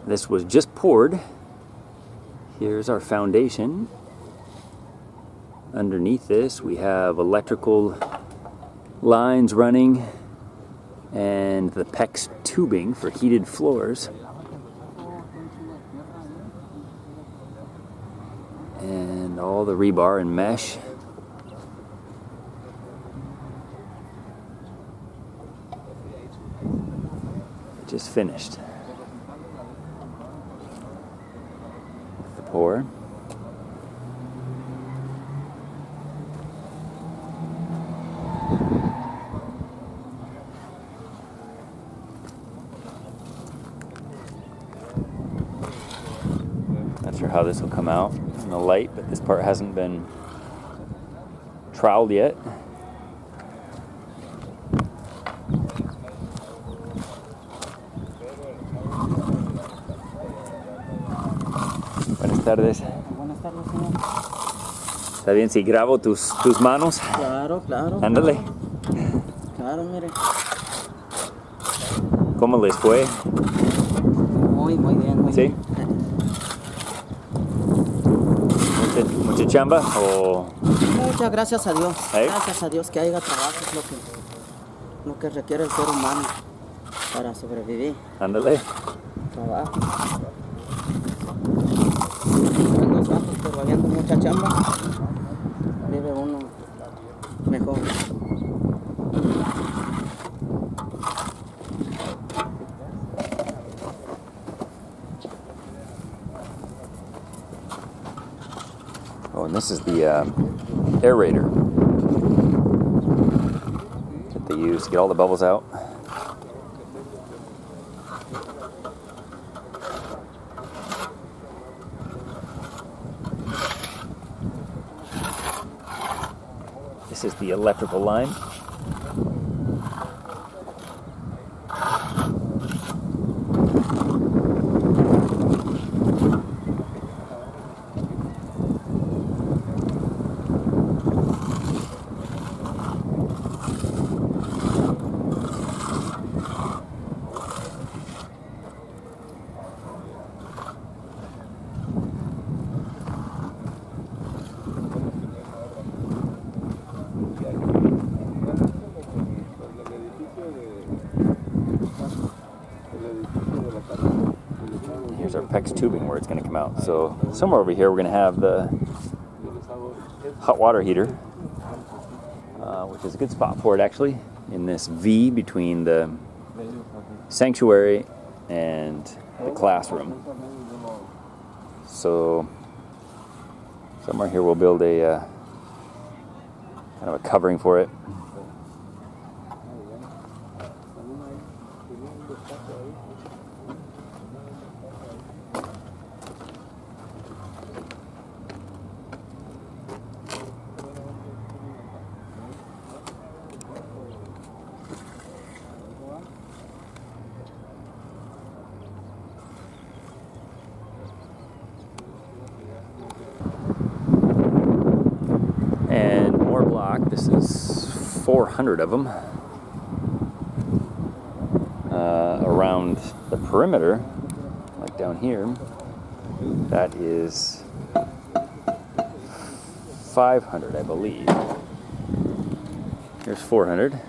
This was just poured. Here's our foundation. Underneath this we have electrical lines running and the PEX tubing for heated floors. And all the rebar and mesh. Just finished. The pour. Not sure how this will come out in the light, but this part hasn't been troweled yet. Buenas tardes. Buenas tardes, señor. ¿Está bien si grabo tus manos? Claro, claro. Ándale. Claro, mire. ¿Cómo les fue? Muy bien, muy ¿Sí? bien. ¿Mucha chamba o...? Muchas gracias a Dios. ¿Eh? Gracias a Dios que haya trabajo, es lo que requiere el ser humano para sobrevivir. Ándale. Trabajo. Los gatos, pero habiendo mucha chamba, vive uno mejor. Oh, and this is the aerator that they use to get all the bubbles out. This is the electrical line. Here's our PEX tubing where it's going to come out. So somewhere over here we're going to have the hot water heater, which is a good spot for it actually, in this V between the sanctuary and the classroom. So somewhere here we'll build a kind of a covering for it. And more block. This is 400 of them around the perimeter, like down here. That is 500, I believe. Here's 400,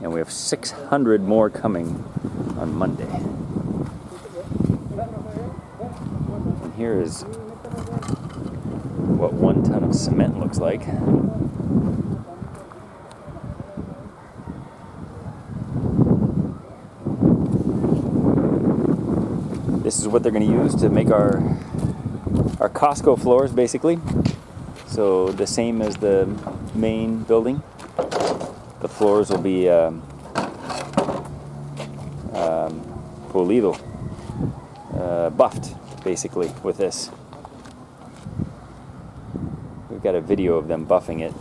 and we have 600 more coming on Monday. And here is what 1 ton of cement looks like. This is what they're going to use to make our Costco floors, basically. So the same as the main building. The floors will be pulido, buffed, basically, with this. We've got a video of them buffing it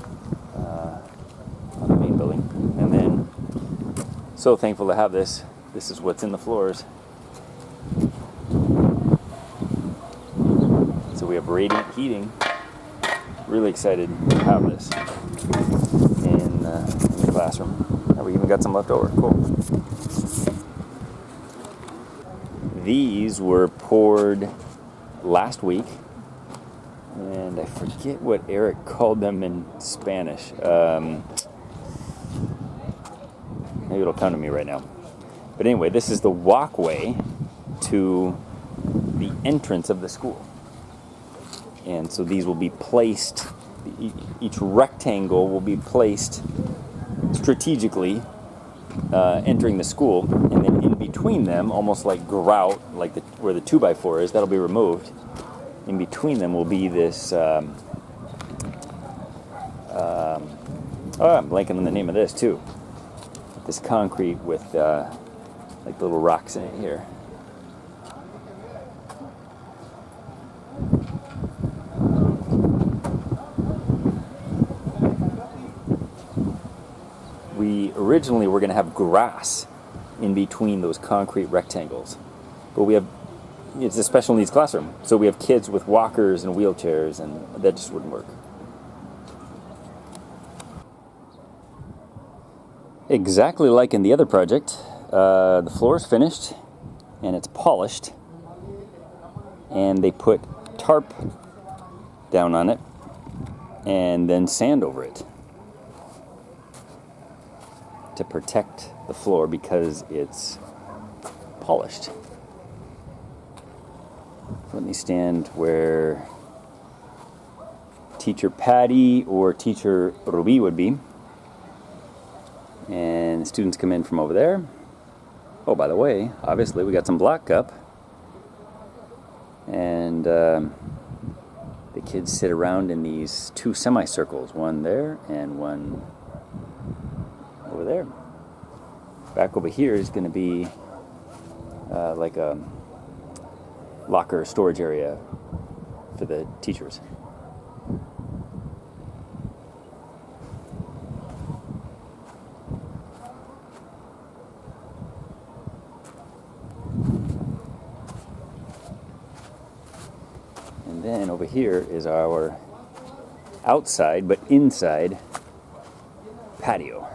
on the main building. And then, so thankful to have this. This is what's in the floors. So we have radiant heating. Really excited to have this in the classroom. And we even got some left over. Cool. These were poured last week, and I forget what Eric called them in Spanish. Maybe it'll come to me right now. But anyway, this is the walkway to the entrance of the school. And so these will be placed, each rectangle will be placed strategically entering the school, and then in between them, almost like grout, like where the 2x4 is, that'll be removed. In between them will be this, I'm blanking on the name of this too. This concrete with like little rocks in it here. We originally were going to have grass in between those concrete rectangles, but it's a special needs classroom, so we have kids with walkers and wheelchairs, and that just wouldn't work. Exactly like in the other project, the floor is finished and it's polished, and they put tarp down on it and then sand over it to protect the floor because it's polished. Let me stand where teacher Patty or teacher Ruby would be. And the students come in from over there. Oh, by the way, obviously we got some black cup. And the kids sit around in these two semicircles, one there and one over there. Back over here is going to be like a locker storage area for the teachers. And then over here is our outside but inside patio.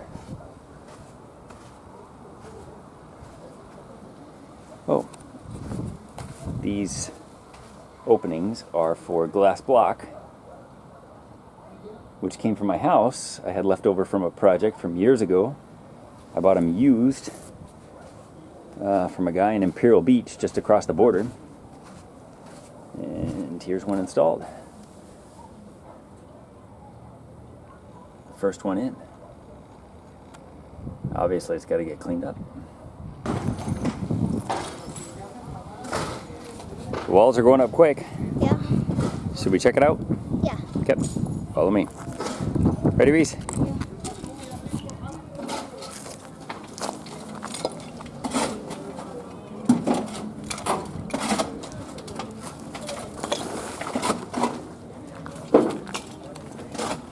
Oh, these openings are for glass block, which came from my house. I had left over from a project from years ago. I bought them used from a guy in Imperial Beach just across the border. And here's one installed. First one in. Obviously it's got to get cleaned up. The walls are going up quick. Yeah. Should we check it out? Yeah. Okay. Follow me. Ready, Reese? Yeah.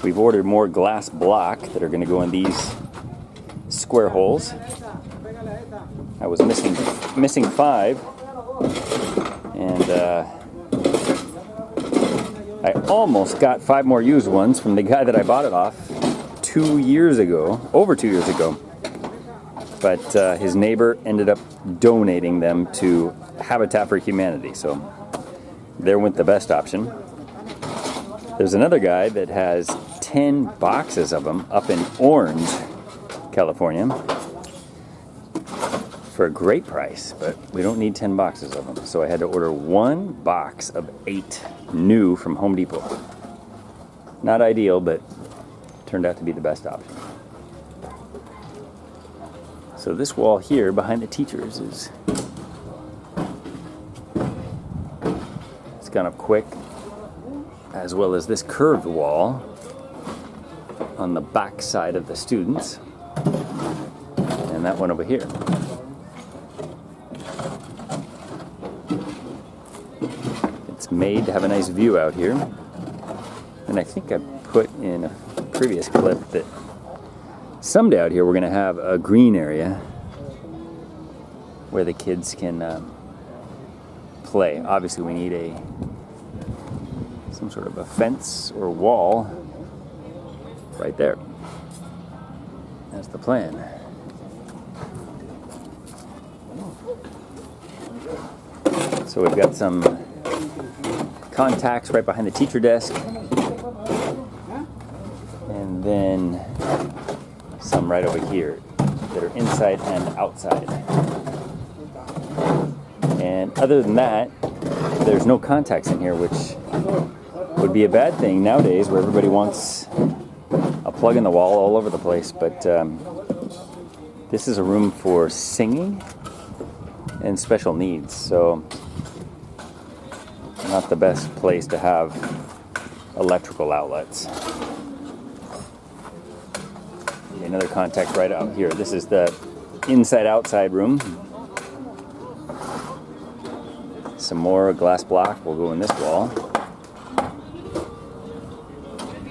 We've ordered more glass block that are going to go in these square holes. I was missing 5. And I almost got 5 more used ones from the guy that I bought it off over 2 years ago. But his neighbor ended up donating them to Habitat for Humanity. So there went the best option. There's another guy that has 10 boxes of them up in Orange, California, for a great price, but we don't need 10 boxes of them. So I had to order 1 box of 8 new from Home Depot. Not ideal, but turned out to be the best option. So this wall here behind the teachers it's gone up quick, as well as this curved wall on the back side of the students, and that one over here. It's made to have a nice view out here, and I think I put in a previous clip that someday out here we're going to have a green area where the kids can play. Obviously we need some sort of a fence or wall right there. That's the plan. So we've got some contacts right behind the teacher desk, and then some right over here that are inside and outside. And other than that, there's no contacts in here, which would be a bad thing nowadays where everybody wants a plug in the wall all over the place. But this is a room for singing and special needs, so not the best place to have electrical outlets. Another contact right out here. This is the inside-outside room. Some more glass block will go in this wall.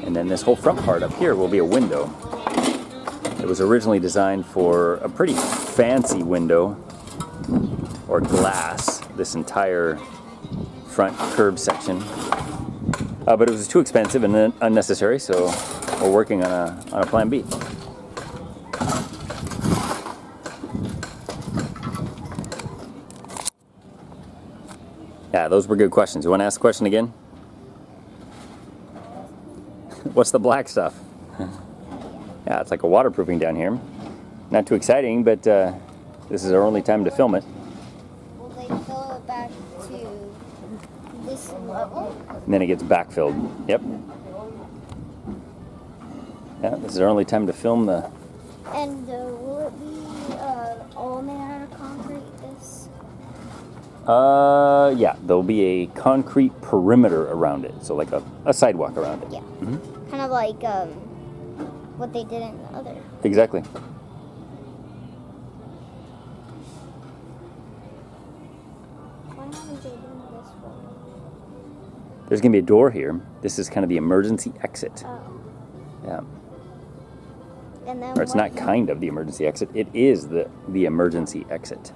And then this whole front part up here will be a window. It was originally designed for a pretty fancy window or glass, this entire front curb section. But it was too expensive and unnecessary, so we're working on a plan B. Yeah, those were good questions. You want to ask the question again? What's the black stuff? Yeah, it's like a waterproofing down here. Not too exciting, but this is our only time to film it. Will they fill it back to this level? And then it gets backfilled. Yep. Yeah, this is our only time to film the... And will it be all made out of concrete? This? Yeah, there'll be a concrete perimeter around it. So like a sidewalk around it. Yeah. Mm-hmm. Kind of like what they did in the other. Exactly. Why haven't they done this one? There's going to be a door here. This is kind of the emergency exit. Oh. Yeah. And then Or it's not kind of the emergency exit. It is the emergency exit.